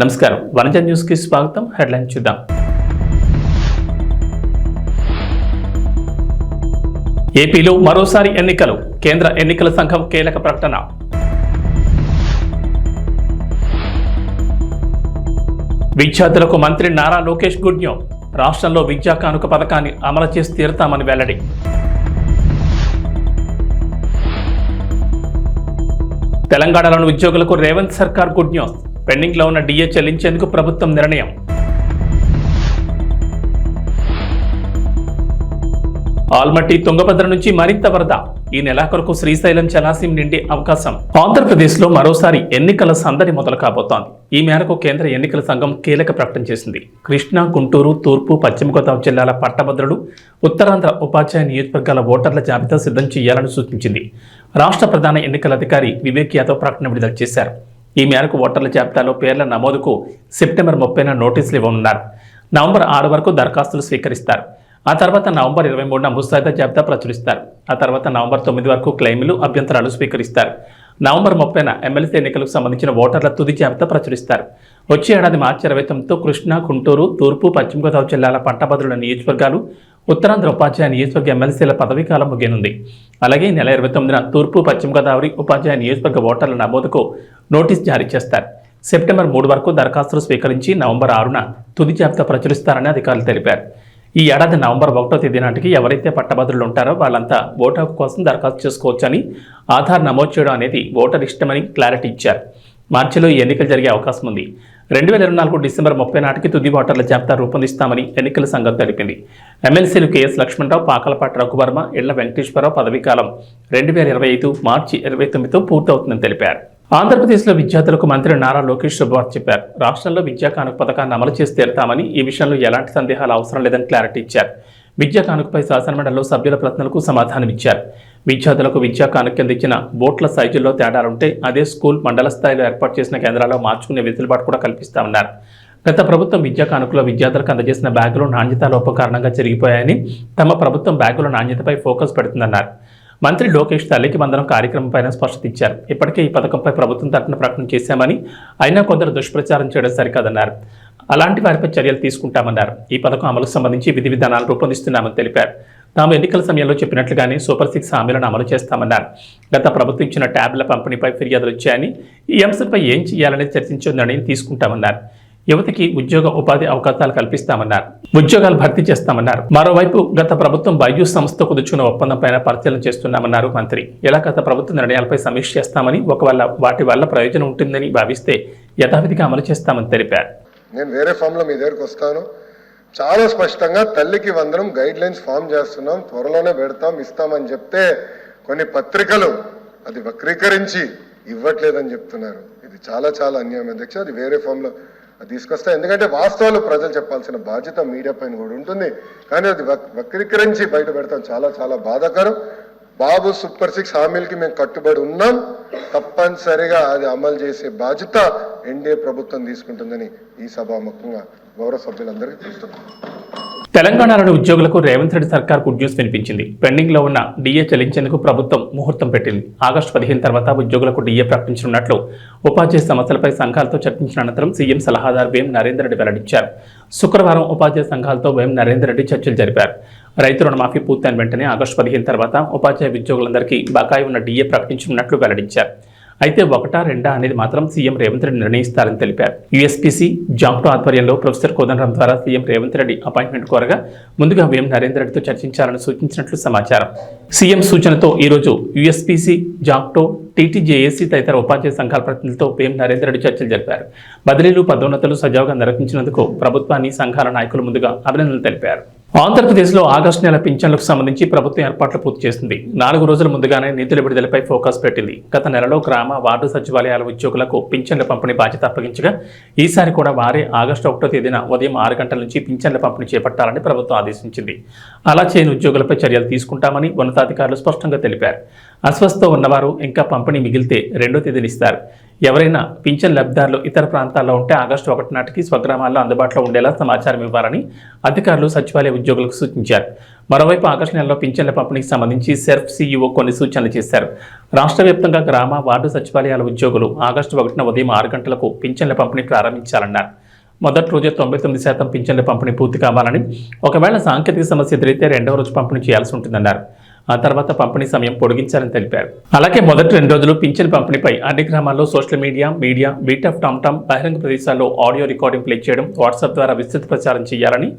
నమస్కారం వనజ న్యూస్ కి స్వాగతం. హెడ్లైన్ చూద్దాం. ఏపీలో మరోసారి ఎన్నికలు, కేంద్ర ఎన్నికల సంఘం కీలక ప్రకటన. విద్యార్థులకు మంత్రి నారా లోకేష్ గుడ్ న్యూస్. రాష్ట్రంలో విద్యా కానుక పథకాన్ని అమలు చేసి తీరుతామని వెల్లడి. తెలంగాణలోని ఉద్యోగులకు రేవంత్ సర్కార్ గుడ్ న్యూస్. పెండింగ్ లో ఉన్న డిఏ చెల్లించేందుకు ప్రభుత్వం నిర్ణయం. ఆల్మట్టి తుంగభద్ర నుంచి మరింత వరద. ఈ నెలాఖరుకు శ్రీశైలం జలాశయం నిండే అవకాశం. ఆంధ్రప్రదేశ్ లో మరోసారి ఎన్నికల సందడి మొదలు కాబోతోంది. ఈ మేరకు కేంద్ర ఎన్నికల సంఘం కీలక ప్రకటన చేసింది. కృష్ణా, గుంటూరు, తూర్పు, పశ్చిమ గోదావరి జిల్లాల పట్టభద్రులు, ఉత్తరాంధ్ర ఉపాధ్యాయ నియోజకవర్గాల ఓటర్ల జాబితా సిద్ధం చేయాలని సూచించింది. రాష్ట్ర ప్రధాన ఎన్నికల అధికారి వివేక్ యాదవ్ ప్రకటన విడుదల చేశారు. ఈ మేరకు ఓటర్ల జాబితాలో పేర్ల నమోదుకు సెప్టెంబర్ 30న నోటీసులు ఇవ్వనున్నారు. నవంబర్ 6 వరకు దరఖాస్తులు స్వీకరిస్తారు. ఆ తర్వాత నవంబర్ 23న ముసాయిదా జాబితా ప్రచురిస్తారు. ఆ తర్వాత నవంబర్ 9 వరకు క్లెయిములు, అభ్యంతరాలు స్వీకరిస్తారు. నవంబర్ 30న ఎమ్మెల్సీ ఎన్నికలకు సంబంధించిన ఓటర్ల తుది జాబితా ప్రచురిస్తారు. వచ్చే ఏడాది మార్చి 29తో కృష్ణా, గుంటూరు, తూర్పు, పశ్చిమ గోదావరి జిల్లాల పట్టభద్రుల నియోజకవర్గాలు, ఉత్తరాంధ్ర ఉపాధ్యాయ నియోజకవర్గ ఎమ్మెల్సీల పదవీకాలం ముగియనుంది. అలాగే నెల 29న తూర్పు, పశ్చిమ గోదావరి ఉపాధ్యాయ నియోజకవర్గ ఓటర్ల నమోదుకు నోటీస్ జారీ చేస్తారు. సెప్టెంబర్ 3 వరకు దరఖాస్తులు స్వీకరించి నవంబర్ 6న తుది జాబితా ప్రచురిస్తారని అధికారులు తెలిపారు. ఈ ఏడాది నవంబర్ 1వ తేదీ నాటికి ఎవరైతే పట్టభద్రులు ఉంటారో వాళ్ళంతా ఓటు హక్కు కోసం దరఖాస్తు చేసుకోవచ్చని, ఆధార్ నమోదు చేయడం అనేది ఓటర్ ఇష్టమని క్లారిటీ ఇచ్చారు. మార్చిలో ఈ ఎన్నికలు జరిగే అవకాశం ఉంది. 2024 డిసెంబర్ 30 నాటికి తుది ఓటర్ల జాబితా రూపొందిస్తామని ఎన్నికల సంఘం తెలిపింది. ఎమ్మెల్సీలు కేఎస్ లక్ష్మణరావు, పాకలపాటి రఘువర్మ, ఇళ్ల వెంకటేశ్వరరావు పదవీకాలం 2025 మార్చి 29తో పూర్తవుతుందని తెలిపారు. ఆంధ్రప్రదేశ్లో విద్యార్థులకు మంత్రి నారా లోకేష్ శుభవార్త చెప్పారు. రాష్ట్రంలో విద్యా కానుక పథకాన్ని అమలు చేసి తీరుతామని, ఈ విషయంలో ఎలాంటి సందేహాలు అవసరం లేదని క్లారిటీ ఇచ్చారు. విద్యా కానుకపై శాసనమండలిలో సభ్యుల ప్రశ్నలకు సమాధానమిచ్చారు. విద్యార్థులకు విద్యా కానుక కింద ఇచ్చిన బోట్ల సైజుల్లో తేడాలుంటే అదే స్కూల్, మండల స్థాయిలో ఏర్పాటు చేసిన కేంద్రాల్లో మార్చుకునే వెసులుబాటు కూడా కల్పిస్తామన్నారు. గత ప్రభుత్వం విద్యా కానుకలో విద్యార్థులకు అందజేసిన బ్యాగులు నాణ్యత లోపం కారణంగా చెరిగిపోయాయని, తమ ప్రభుత్వం బ్యాగుల నాణ్యతపై ఫోకస్ పెడుతుందన్నారు. మంత్రి లోకేష్ తల్లికి వందనం కార్యక్రమంపైన స్పష్టత ఇచ్చారు. ఇప్పటికే ఈ పథకంపై ప్రభుత్వం తరఫున ప్రకటన చేశామని, అయినా కొందరు దుష్ప్రచారం చేయడం సరికాదన్నారు. అలాంటి వారిపై చర్యలు తీసుకుంటామన్నారు. ఈ పథకం అమలుకు సంబంధించి విధి విధానాలు రూపొందిస్తున్నామని తెలిపారు. తాము ఎన్నికల సమయంలో చెప్పినట్లుగానే సూపర్ 6 హామీలను అమలు చేస్తామన్నారు. గత ప్రభుత్వం ఇచ్చిన ట్యాబ్ల పంపిణీపై ఫిర్యాదులు వచ్చాయని, ఈ అంశంపై ఏం చేయాలని చర్చించే నిర్ణయం తీసుకుంటామన్నారు. యువతకి ఉద్యోగ ఉపాధి అవకాశాలు కల్పిస్తామన్నారు. ఉద్యోగాలు భర్తీ చేస్తామన్నారు. మరోవైపు గత ప్రభుత్వం బైజూస్ సంస్థతో కుదుర్చుకున్న ఒప్పందంపైన పరిశీలన చేస్తున్నామన్నారు మంత్రి. ఇలా గత ప్రభుత్వ నిర్ణయాలపై సమీక్ష చేస్తామని, ఒకవేళ వాటి వల్ల ప్రయోజనం ఉంటుందని భావిస్తే యథావిధిగా అమలు చేస్తామని తెలిపారు. నేను వేరే ఫామ్లో మీ దగ్గరకు వస్తాను. చాలా స్పష్టంగా తల్లికి వందనం గైడ్ లైన్స్ ఫామ్ చేస్తున్నాం, త్వరలోనే పెడతాం, ఇస్తామని చెప్తే కొన్ని పత్రికలు అది వక్రీకరించి ఇవ్వట్లేదని చెప్తున్నారు. ఇది చాలా చాలా అన్యాయం అధ్యక్ష. అది వేరే ఫామ్లో అది తీసుకొస్తా. ఎందుకంటే వాస్తవాలు ప్రజలు చెప్పాల్సిన బాధ్యత మీడియా పైన కూడా ఉంటుంది. కానీ అది వక్రీకరించి బయట పెడతాం, చాలా చాలా బాధాకరం. బాబు సూపర్ 6 హామీలకి మేము కట్టుబడి ఉన్నాం. తప్పనిసరిగా అది అమలు చేసే బాధ్యత ఎన్డీఏ ప్రభుత్వం తీసుకుంటుందని ఈ సభాముఖంగా గౌరవ సభ్యులందరికీ తెలుస్తున్నాం. తెలంగాణలోని ఉద్యోగులకు రేవంత్ రెడ్డి సర్కార్ గుడ్ న్యూస్ వినిపించింది. పెండింగ్ లో ఉన్న డిఏ చెల్లించేందుకు ప్రభుత్వం ముహూర్తం పెట్టింది. ఆగస్టు 15 తర్వాత ఉద్యోగులకు డిఏ ప్రకటించనున్నట్లు ఉపాధ్యాయ సమస్యలపై సంఘాలతో చర్చించిన అనంతరం సీఎం సలహాదారు వేం నరేందర్ రెడ్డి వెల్లడించారు. శుక్రవారం ఉపాధ్యాయ సంఘాలతో వేం నరేందర్ రెడ్డి చర్చలు జరిపారు. రైతు రుణమాఫీ పూర్తయిన వెంటనే ఆగస్టు 15 తర్వాత ఉపాధ్యాయ ఉద్యోగులందరికీ బకాయి ఉన్న డిఏ ప్రకటించనున్నట్లు వెల్లడించారు. అయితే 1, 2 అనేది మాత్రం సీఎం రేవంత్ రెడ్డి నిర్ణయిస్తారని తెలిపారు. యూఎస్పీసీ జాంప్టో ఆధ్వర్యంలో ప్రొఫెసర్ కోదండరాం ద్వారా సీఎం రేవంత్ రెడ్డి అపాయింట్మెంట్ కోరగా ముందుగా వేం నరేందర్ రెడ్డితో చర్చించాలని సూచించినట్లు సమాచారం. సీఎం సూచనతో ఈరోజు యూఎస్పీసీ, జాంప్టో, టీటీజేఏసీ తదితర ఉపాధ్యాయ సంఘాల ప్రతినిధులతో వేం నరేందర్ రెడ్డి చర్చలు జరిపారు. బదిలీలు, పదోన్నతులు సజావుగా నిర్వహించినందుకు ప్రభుత్వాన్ని సంఘాల నాయకులు ముందుగా అభినందనలు తెలిపారు. ఆంధ్రప్రదేశ్లో ఆగస్టు నెల పింఛన్లకు సంబంధించి ప్రభుత్వం ఏర్పాట్లు పూర్తి చేసింది. 4 రోజుల ముందుగానే నిధుల విడుదలపై ఫోకస్ పెట్టింది. గత నెలలో గ్రామ, వార్డు సచివాలయాల ఉద్యోగులకు పింఛన్ల పంపిణీ బాధ్యత అప్పగించగా ఈసారి కూడా వారే ఆగస్టు 1వ తేదీన ఉదయం 6 గంటల నుంచి పింఛన్ల పంపిణీ చేపట్టాలని ప్రభుత్వం ఆదేశించింది. అలా చేయని ఉద్యోగులపై చర్యలు తీసుకుంటామని ఉన్నతాధికారులు స్పష్టంగా తెలిపారు. అస్వస్థతో ఉన్నవారు ఇంకా పంపిణీ మిగిలితే 2వ తేదీని ఇస్తారు. ఎవరైనా పింఛన్ లబ్ధిదారులు ఇతర ప్రాంతాల్లో ఉంటే ఆగస్టు 1 నాటికి స్వగ్రామాల్లో అందుబాటులో ఉండేలా సమాచారం ఇవ్వాలని అధికారులు సచివాలయ ఉద్యోగులకు సూచించారు. మరోవైపు ఆగస్టు నెలలో పింఛన్ల పంపిణీకి సంబంధించి సెర్ఫ్ సీఈఓ కొన్ని సూచనలు చేశారు. రాష్ట్ర వ్యాప్తంగా గ్రామ వార్డు సచివాలయాల ఉద్యోగులు ఆగస్టు 1న ఉదయం 6 గంటలకు పింఛన్ల పంపిణీ ప్రారంభించాలన్నారు. మొదటి రోజే 99% పింఛన్ల పంపిణీ పూర్తి కావాలని, ఒకవేళ సాంకేతిక సమస్య ఎదురైతే రెండవ రోజు పంపిణీ చేయాల్సి ఉంటుందన్నారు. ఆ తర్వాత పంపిణీ సమయం పొడిగించాలని తెలిపారు. అలాగే మొదటి 2 రోజులు పింఛన్ పంపిణీపై అన్ని గ్రామాల్లో social media, beat of Tom బహిరంగ ప్రదేశాల్లో ఆడియో రికార్డింగ్ ప్లే చేయడం, వాట్సాప్ ద్వారా విస్తృత ప్రచారం చేయాలని,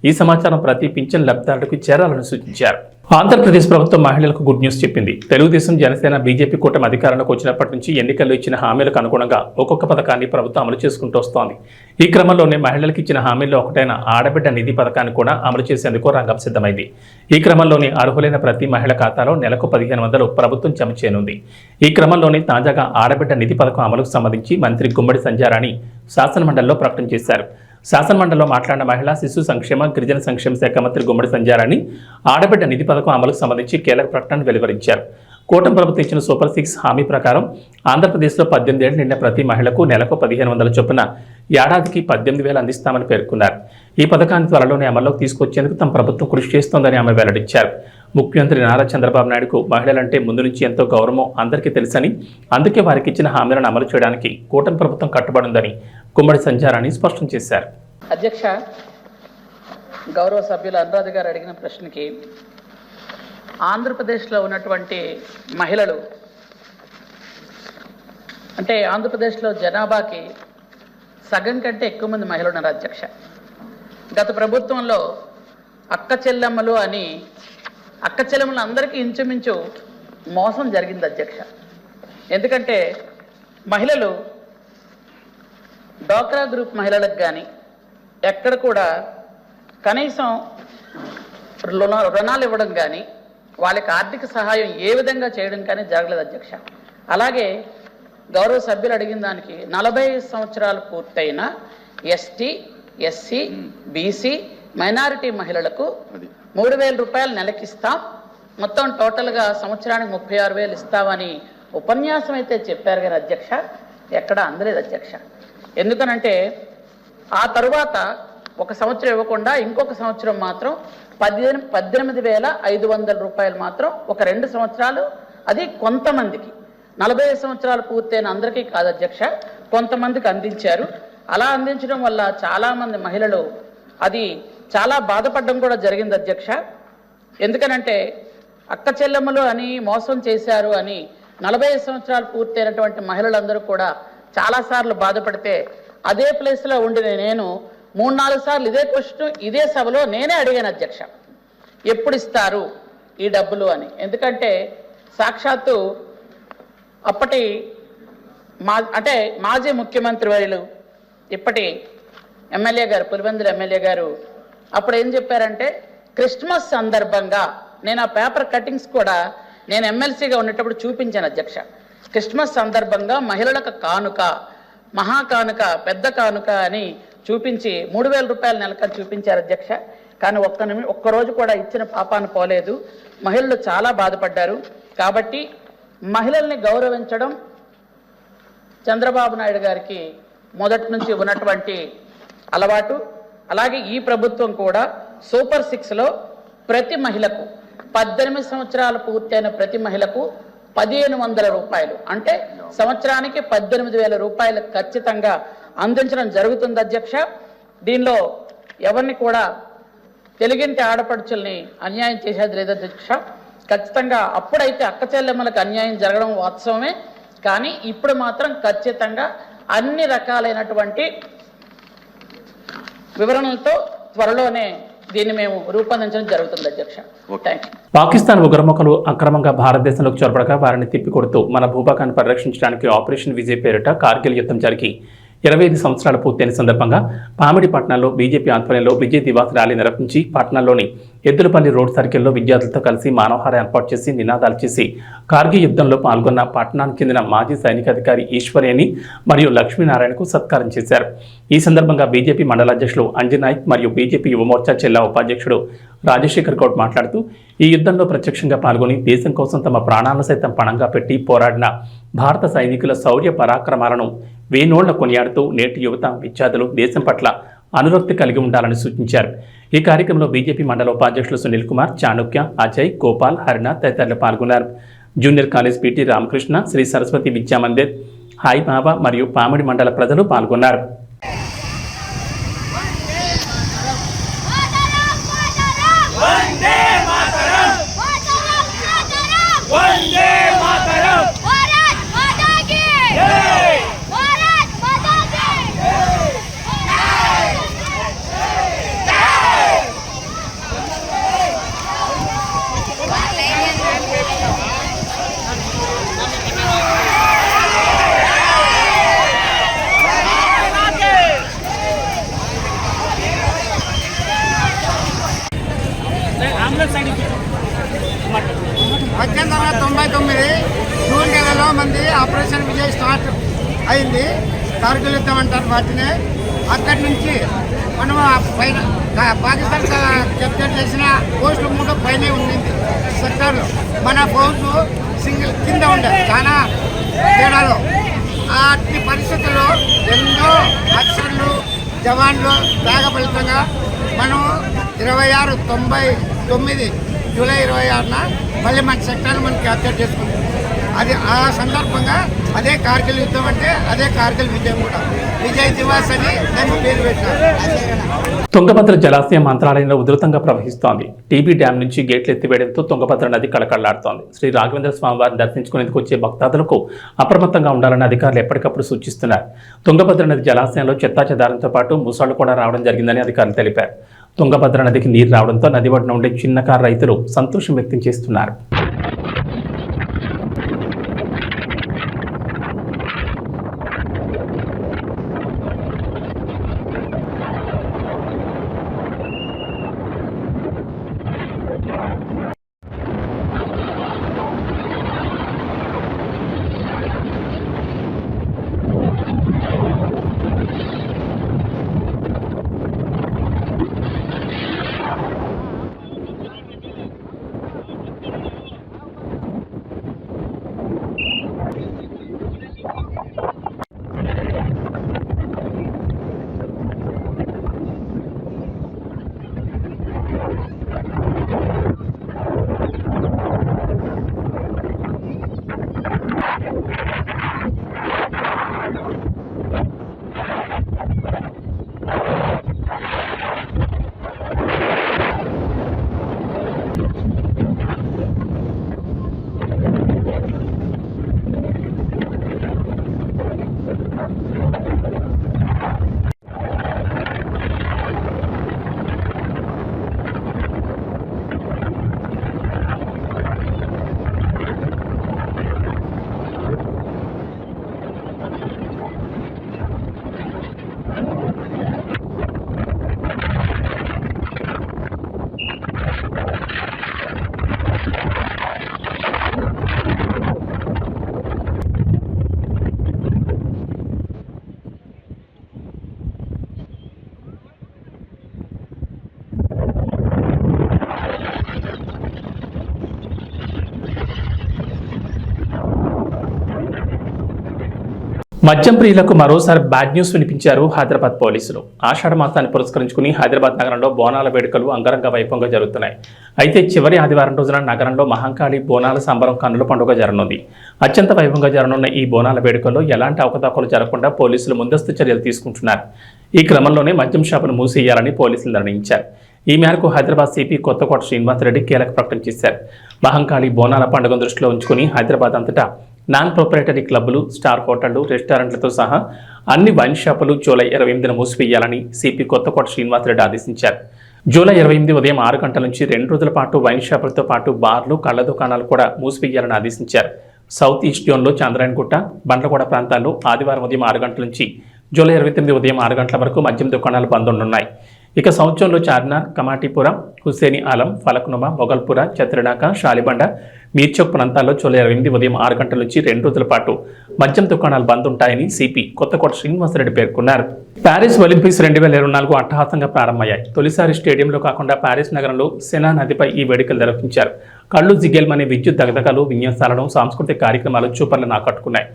ఈ సమాచారం ప్రతి పింఛన్ లబ్ధిదారులకు చేరాలని సూచించారు. ఆంధ్రప్రదేశ్ ప్రభుత్వం మహిళలకు గుడ్ న్యూస్ చెప్పింది. తెలుగుదేశం, జనసేన, బీజేపీ కూటమి అధికారంలోకి వచ్చినప్పటి నుంచి ఎన్నికల్లో ఇచ్చిన హామీలకు అనుగుణంగా ఒక్కొక్క పథకాన్ని ప్రభుత్వం అమలు చేసుకుంటూ వస్తోంది. ఈ క్రమంలోనే మహిళలకు ఇచ్చిన హామీల్లో ఒకటైన ఆడబిడ్డ నిధి పథకాన్ని కూడా అమలు చేసేందుకు రంగం సిద్ధమైంది. ఈ క్రమంలోనే అర్హులైన ప్రతి మహిళ ఖాతాలో నెలకు 1500 ప్రభుత్వం జమ చేయనుంది. ఈ క్రమంలోనే తాజాగా ఆడబిడ్డ నిధి పథకం అమలుకు సంబంధించి మంత్రి గుమ్మడి సంధ్యారాణి శాసనమండలిలో ప్రకటన చేశారు. శాసనమండలిలో మాట్లాడిన మహిళా శిశు సంక్షేమ, గిరిజన సంక్షేమ శాఖ మంత్రి గుమ్మడి సంధ్యారాణి ఆడబిడ్డ నిధి పథకం అమలుకు సంబంధించి కీలక ప్రకటన వెలువరించారు. కూటమి ప్రభుత్వం ఇచ్చిన సూపర్ 6 హామీ ప్రకారం ఆంధ్రప్రదేశ్లో 18 ఏళ్లు నిండిన ప్రతి మహిళకు నెలకు 1500 చొప్పున ఏడాదికి 18,000 అందిస్తామని పేర్కొన్నారు. ఈ పథకాన్ని త్వరలోనే అమల్లోకి తీసుకొచ్చేందుకు తమ ప్రభుత్వం కృషి చేస్తోందని ఆమె వెల్లడించారు. ముఖ్యమంత్రి నారా చంద్రబాబు నాయుడుకు మహిళలంటే ముందు నుంచి ఎంతో గౌరవం అందరికీ తెలుసని, అందుకే వారికి ఇచ్చిన హామీలను అమలు చేయడానికి కూటమి ప్రభుత్వం కట్టుబడిందని గుమ్మడి సంధ్యారాణి స్పష్టం చేశారు. అధ్యక్ష, గౌరవ సభ్యులు అనురాధ గారు అడిగిన ప్రశ్నకి ఆంధ్రప్రదేశ్లో ఉన్నటువంటి మహిళలు అంటే ఆంధ్రప్రదేశ్లో జనాభాకి సగం కంటే ఎక్కువ మంది మహిళలు ఉన్నారు అధ్యక్ష. గత ప్రభుత్వంలో అక్క చెల్లెమ్మలు అని అక్క చెల్లెమ్మలు అందరికీ ఇంచుమించు మోసం జరిగింది అధ్యక్ష. ఎందుకంటే మహిళలు డ్వాక్రా గ్రూప్ మహిళలకు కానీ ఎక్కడ కూడా కనీసం రుణాలు ఇవ్వడం కానీ వాళ్ళకి ఆర్థిక సహాయం ఏ విధంగా చేయడం కానీ జరగలేదు అధ్యక్ష. అలాగే గౌరవ సభ్యులు అడిగిన దానికి 45 సంవత్సరాలు పూర్తయిన ఎస్టీ, ఎస్సీ, బీసీ, మైనారిటీ మహిళలకు 3,000 రూపాయలు నెలకిస్తాం, మొత్తం టోటల్గా సంవత్సరానికి 36,000 ఇస్తామని ఉపన్యాసం అయితే చెప్పారు కానీ అధ్యక్ష ఎక్కడ అందలేదు అధ్యక్ష. ఎందుకనంటే ఆ తరువాత ఒక సంవత్సరం ఇవ్వకుండా ఇంకొక సంవత్సరం మాత్రం 18,500 రూపాయలు మాత్రం ఒక 2 సంవత్సరాలు, అది కొంతమందికి 45 సంవత్సరాలు పూర్తయిన అందరికీ కాదు అధ్యక్ష, కొంతమందికి అందించారు. అలా అందించడం వల్ల చాలామంది మహిళలు అది చాలా బాధపడడం కూడా జరిగింది అధ్యక్ష. ఎందుకనంటే అక్క చెల్లెమ్మలు అని మోసం చేశారు అని 45 సంవత్సరాలు పూర్తయినటువంటి మహిళలందరూ కూడా చాలాసార్లు బాధపడితే అదే ప్లేస్లో ఉండి నేను 3-4 సార్లు ఇదే క్వశ్చన్ ఇదే సభలో నేనే అడిగాను అధ్యక్ష, ఎప్పుడు ఇస్తారు ఈ డబ్బులు అని. ఎందుకంటే సాక్షాత్తు అప్పటి మాజీ ముఖ్యమంత్రి వర్యులు ఇప్పటి ఎమ్మెల్యే గారు, పులివెందుల ఎమ్మెల్యే గారు అప్పుడు ఏం చెప్పారంటే క్రిస్మస్ సందర్భంగా, నేను ఆ పేపర్ కటింగ్స్ కూడా నేను ఎమ్మెల్సీగా ఉండేటప్పుడు చూపించాను అధ్యక్ష. క్రిస్మస్ సందర్భంగా మహిళలకు కానుక, మహా కానుక, పెద్ద కానుక అని చూపించి 3,000 రూపాయల నెలకని చూపించారు అధ్యక్ష. కానీ ఒక్కరోజు కూడా ఇచ్చిన పాపాను పోలేదు, మహిళలు చాలా బాధపడ్డారు. కాబట్టి మహిళల్ని గౌరవించడం చంద్రబాబు నాయుడు గారికి మొదటి నుంచి ఉన్నటువంటి అలవాటు. అలాగే ఈ ప్రభుత్వం కూడా సూపర్ 6లో ప్రతి మహిళకు 18 సంవత్సరాలు పూర్తయిన ప్రతి మహిళకు 1,500 రూపాయలు అంటే సంవత్సరానికి 18,000 రూపాయలు ఖచ్చితంగా అందించడం జరుగుతుంది అధ్యక్ష. దీనిలో ఎవరిని కూడా తెలుగింటి ఆడపడుచుల్ని అన్యాయం చేసేది లేదు అధ్యక్ష. ఖచ్చితంగా అప్పుడైతే అక్క చెల్లెమ్మలకు అన్యాయం జరగడం వాస్తవమే, కానీ ఇప్పుడు మాత్రం ఖచ్చితంగా అన్ని రకాలైనటువంటి వివరణలతో త్వరలోనే దీన్ని మేము రూపొందించడం జరుగుతుంది అధ్యక్ష. Thank you. పాకిస్తాన్ ఉగ్రముఖులు అక్రమంగా భారతదేశంలోకి చొరబడగా వారిని తిప్పికొడుతూ మన భూభాగాన్ని పరిరక్షించడానికి ఆపరేషన్ విజయ్ పేరిట కార్గిల్ యుద్ధం జరిగి 25 సంవత్సరాలు పూర్తయిన సందర్భంగా పామిడి పట్టణంలో బీజేపీ ఆధ్వర్యంలో విజయ్ దివాస్ ర్యాలీ నిర్వహించి పట్టణంలోని ఎద్దులపల్లి రోడ్ సర్కిల్లో విద్యార్థులతో కలిసి మానవహారం ఏర్పాటు చేసి నినాదాలు చేసి కార్గిల్ యుద్ధంలో పాల్గొన్న పట్టణానికి చెందిన మాజీ సైనికాధికారి ఈశ్వరేని మరియు లక్ష్మీనారాయణకు సత్కారం చేశారు. ఈ సందర్భంగా బీజేపీ మండల అధ్యక్షులు అంజనాయక్ మరియు బీజేపీ యువమోర్చా జిల్లా ఉపాధ్యక్షుడు రాజశేఖర్ గౌడ్ మాట్లాడుతూ ఈ యుద్ధంలో ప్రత్యక్షంగా పాల్గొని దేశం కోసం తమ ప్రాణాలను సైతం పణంగా పెట్టి పోరాడిన భారత సైనికుల శౌర్య పరాక్రమాలను వేనోళ్ల కొనియాడుతూ నేటి యువత విద్యార్థులు దేశం పట్ల అనురక్తి కలిగి ఉండాలని సూచించారు. ఈ కార్యక్రమంలో బీజేపీ మండల ఉపాధ్యక్షులు సునీల్ కుమార్, చాణుక్య, అజయ్, గోపాల్, హరినాథ్ తదితరులు పాల్గొన్నారు. Junior college PT Ramakrishna, Sri Saraswati Vidyamandir, హాయ్ బాబా మరియు పామిడి మండల ప్రజలు పాల్గొన్నారు. జూన్ నెలలో మంది ఆపరేషన్ విజయ్ స్టార్ట్ అయింది. కార్గిల్ యుద్ధం అంటారు వాటిని. అక్కడి నుంచి మనం పైన పాకిస్తాన్ కెప్చర్ చేసిన పోస్టులు 3 పైనే ఉండింది సెక్టార్లో. మన ఫౌజ్ సింగిల్ కింద ఉండే చాలా తేడాలో. అట్టి పరిస్థితుల్లో ఎన్నో అక్షర్లు జవాన్లు త్యాగ ఫలితంగా మనం 26/99 జూలై 26న మళ్ళీ మన సెక్టార్ను మనం క్యాప్చర్ చేసుకుంటాం. అది ఆ సందర్భంగా అదే కార్గిల్ యుద్ధం అంటే అదే కార్గిల్ విజయం కూడా. విజయ్ దివాస్ అని నేను పేరు పెట్టాను. తుంగభద్ర జలాశయం మంత్రాలయంలో ఉధృతంగా ప్రవహిస్తోంది. టీబీ డ్యాం నుంచి గేట్లు ఎత్తివేయడంతో తుంగభద్ర నది కళకళలాడుతోంది. శ్రీ రాఘవేంద్ర స్వామి వారిని దర్శించుకునేందుకు వచ్చే భక్తాదులకు అప్రమత్తంగా ఉండాలని అధికారులు ఎప్పటికప్పుడు సూచిస్తున్నారు. తుంగభద్ర నది జలాశయంలో చెత్తాచెదారంతో పాటు ముసాళ్లు కూడా రావడం జరిగిందని అధికారులు తెలిపారు. తుంగభద్ర నదికి నీరు రావడంతో నది ఒడ్డున ఉండే చిన్నకారు రైతులు సంతోషం వ్యక్తం చేస్తున్నారు. మద్యం ప్రియులకు మరోసారి బ్యాడ్ న్యూస్ వినిపించారు హైదరాబాద్ పోలీసులు. ఆషాఢ మాసాన్ని పురస్కరించుకుని హైదరాబాద్ నగరంలో బోనాల వేడుకలు అంగరంగ వైభవంగా జరుగుతున్నాయి. అయితే చివరి ఆదివారం రోజున నగరంలో మహంకాళి బోనాల సంబరం కన్నుల పండుగ జరగనుంది. అత్యంత వైభవంగా జరగనున్న ఈ బోనాల వేడుకల్లో ఎలాంటి అవకతవకలు జరగకుండా పోలీసులు ముందస్తు చర్యలు తీసుకుంటున్నారు. ఈ క్రమంలోనే మద్యం షాపును మూసేయాలని పోలీసులు నిర్ణయించారు. ఈ మేరకు హైదరాబాద్ సిపి కొత్తకోట శ్రీనివాసరెడ్డి కీలక ప్రకటన చేశారు. మహంకాళి బోనాల పండుగను దృష్టిలో ఉంచుకుని హైదరాబాద్ అంతటా నాన్ ప్రొపరేటరీ క్లబ్లు, స్టార్ హోటళ్లు, రెస్టారెంట్లతో సహా అన్ని వైన్ షాపులు జూలై 28న మూసివేయాలని సిపి కొత్తకోట శ్రీనివాసరెడ్డి ఆదేశించారు. జూలై 28 ఉదయం 6 గంటల నుంచి 2 రోజుల పాటు వైన్ షాపులతో పాటు బార్లు, కళ్ల దుకాణాలు కూడా మూసివేయాలని ఆదేశించారు. సౌత్ ఈస్ట్ జోన్లో చంద్రాయణగుట్ట, బండ్లగూడ ప్రాంతాల్లో ఆదివారం ఉదయం 6 గంటల నుంచి జూలై 29 ఉదయం 6 గంటల వరకు మద్యం దుకాణాలు బంద్ ఉండనున్నాయి. ఇక సౌత్ జోన్లో చార్మినార్, కమాటీపుర, హుస్సేని ఆలం, ఫలక్నుమా, మొగల్పుర, చత్రనాక, షాలిబండ, మీర్చౌక్ ప్రాంతాల్లో జూలై 28 ఉదయం 6 గంటల నుంచి 2 రోజుల పాటు మద్యం దుకాణాలు బంద్ ఉంటాయని సిపి కొత్తకోట శ్రీనివాసరెడ్డి పేర్కొన్నారు. ప్యారిస్ ఒలింపిక్స్ 2024 అట్టహాసంగా ప్రారంభమయ్యాయి. తొలిసారి స్టేడియంలో కాకుండా ప్యారిస్ నగరంలో సెనా నదిపై ఈ వేడుకలు నిర్వహించారు. కళ్ళు జిగేల్మనే విద్యుత్ దగదగలు, విన్యాసాలను, సాంస్కృతిక కార్యక్రమాలు చూపర్లను ఆకట్టుకున్నాయి.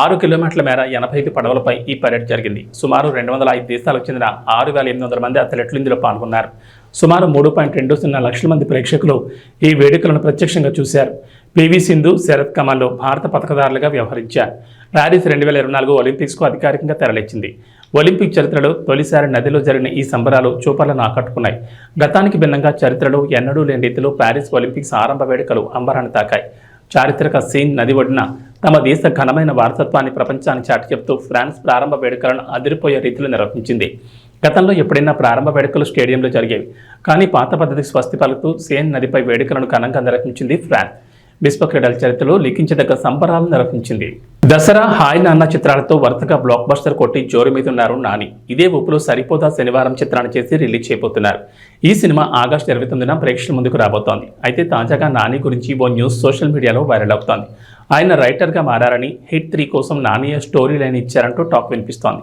6 కిలోమీటర్ల మేర 85 పడవలపై ఈ పరేడ్ జరిగింది. సుమారు 205 దేశాలకు చెందిన 6,800 మంది అథ్లెట్లు ఇందులో పాల్గొన్నారు. సుమారు 3.20 లక్షల మంది ప్రేక్షకులు ఈ వేడుకలను ప్రత్యక్షంగా చూశారు. పివి సింధు, శరత్ కమల్లో భారత పథకదారులుగా వ్యవహరించారు. ప్యారిస్ 2024 ఒలింపిక్స్కు అధికారికంగా తెరలేచింది. ఒలింపిక్ చరిత్రలో తొలిసారి నదిలో జరిగిన ఈ సంబరాలు చూపర్లను ఆకట్టుకున్నాయి. గతానికి భిన్నంగా చరిత్రలో ఎన్నడూ లేని రీతిలో ప్యారిస్ ఒలింపిక్స్ ఆరంభ వేడుకలు అంబరాన్ని తాకాయి. చారిత్రక సీన్ నది ఒడ్డున తమ దేశ ఘనమైన వారసత్వాన్ని ప్రపంచానికి చాటి చెబుతూ ఫ్రాన్స్ ప్రారంభ వేడుకలను అదిరిపోయే రీతిలో నిర్వహించింది. గతంలో ఎప్పుడైనా ప్రారంభ వేడుకలు స్టేడియంలో జరిగేవి, కానీ పాత పద్ధతికి స్వస్తి పలుకుతూ సేన్ నదిపై వేడుకలను ఘనంగా నిర్వహించింది ఫ్రాన్స్. విశ్వ క్రీడల చరిత్రలో లిఖించదగ్గ సంబరాలు నిర్వహించింది. దసరా, హాయ్ నాన్న చిత్రాలతో వరుసగా బ్లాక్ బస్టర్ కొట్టి జోరు మీదున్నారు నాని. ఇదే ఊపులో సరిపోదా శనివారం చిత్రాన్ని చేసి రిలీజ్ చేయబోతున్నారు. ఈ సినిమా ఆగస్టు 29న ప్రేక్షకుల ముందుకు రాబోతోంది. అయితే తాజాగా నాని గురించి ఓ న్యూస్ సోషల్ మీడియాలో వైరల్ అవుతోంది. ఆయన రైటర్గా మారారని, హిట్ 3 కోసం నానియే స్టోరీ లైన్ ఇచ్చారంటూ టాక్ వినిపిస్తోంది.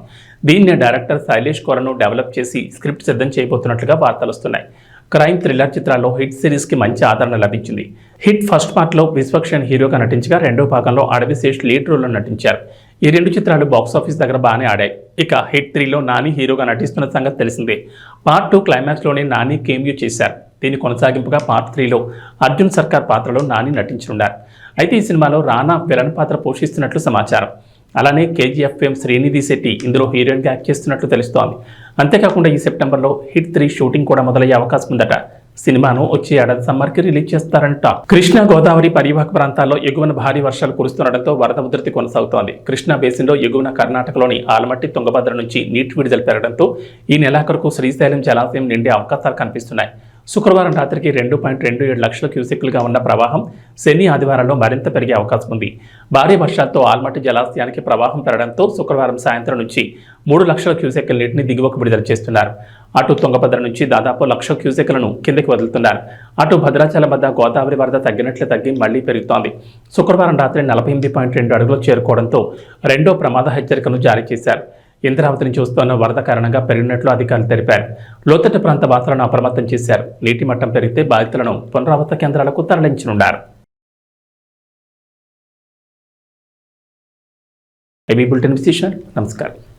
దీన్నే డైరెక్టర్ శైలేష్ కోరను డెవలప్ చేసి స్క్రిప్ట్ సిద్ధం చేయబోతున్నట్లుగా వార్తలు వస్తున్నాయి. క్రైమ్ థ్రిల్లర్ చిత్రాల్లో హిట్ సిరీస్కి మంచి ఆదరణ లభించింది. హిట్ ఫస్ట్ పార్ట్లో విశ్వక్షణ్ హీరోగా నటించగా రెండో భాగంలో అడవిశేష్ లీడ్ రోల్లో నటించారు. ఈ 2 చిత్రాలు బాక్సాఫీస్ దగ్గర బాగానే ఆడాయి. ఇక హిట్ 3లో నాని హీరోగా నటిస్తున్న సంగతి తెలిసిందే. పార్ట్ 2 క్లైమాక్స్లోనే నాని కేమియో చేశారు. దీని కొనసాగింపుగా పార్ట్ 3లో అర్జున్ సర్కార్ పాత్రలో నాని నటించనున్నారు. అయితే ఈ సినిమాలో రానా విలన్ పాత్ర పోషిస్తున్నట్లు సమాచారం. అలానే కేజీఎఫ్ ఫేమ్ శ్రీనిధి శెట్టి ఇందులో హీరోయిన్గా యాక్ట్ చేస్తున్నట్లు తెలుస్తోంది. అంతేకాకుండా ఈ సెప్టెంబర్లో హిట్ 3 షూటింగ్ కూడా మొదలయ్యే అవకాశం ఉందట. సినిమాను వచ్చే ఏడాది సమ్మర్కి రిలీజ్ చేస్తారంట. కృష్ణా, గోదావరి పరివాహక ప్రాంతాల్లో ఎగువన భారీ వర్షాలు కురుస్తుండటంతో వరద ఉధృతి కొనసాగుతోంది. కృష్ణా బేసిన్లో ఎగువన కర్ణాటకలోని ఆలమట్టి, తుంగభద్ర నుంచి నీటి విడుదల పెరగడంతో ఈ నెలాఖరుకు శ్రీశైలం జలాశయం నిండే అవకాశాలు కనిపిస్తున్నాయి. శుక్రవారం రాత్రికి 2.27 లక్షల క్యూసెక్కులుగా ఉన్న ప్రవాహం శని, ఆదివారంలో మరింత పెరిగే అవకాశం ఉంది. భారీ వర్షాలతో ఆల్మట్టి జలాశయానికి ప్రవాహం పెరగడంతో శుక్రవారం సాయంత్రం నుంచి 3 లక్షల క్యూసెక్కుల నీటిని దిగువకు విడుదల చేస్తున్నారు. అటు తుంగభద్ర నుంచి దాదాపు 1,00,000 క్యూసెక్కులను కిందకి వదులుతున్నారు. అటు భద్రాచలం వద్ద గోదావరి వరద తగ్గి మళ్లీ పెరుగుతోంది. శుక్రవారం రాత్రి 48.2 అడుగులు చేరుకోవడంతో రెండో ప్రమాద హెచ్చరికను జారీ చేశారు. ఇంద్రావతి నుంచి వస్తున్న వరద కారణంగా పెరిగినట్లు అధికారులు తెలిపారు. లోతట్టు ప్రాంత వాసులను అప్రమత్తం చేశారు. నీటి మట్టం పెరిగితే బాధితులను పునరావాస కేంద్రాలకు తరలించనున్నారు. ఏబీ బులెటిన్ విశేషాలు. నమస్కారం.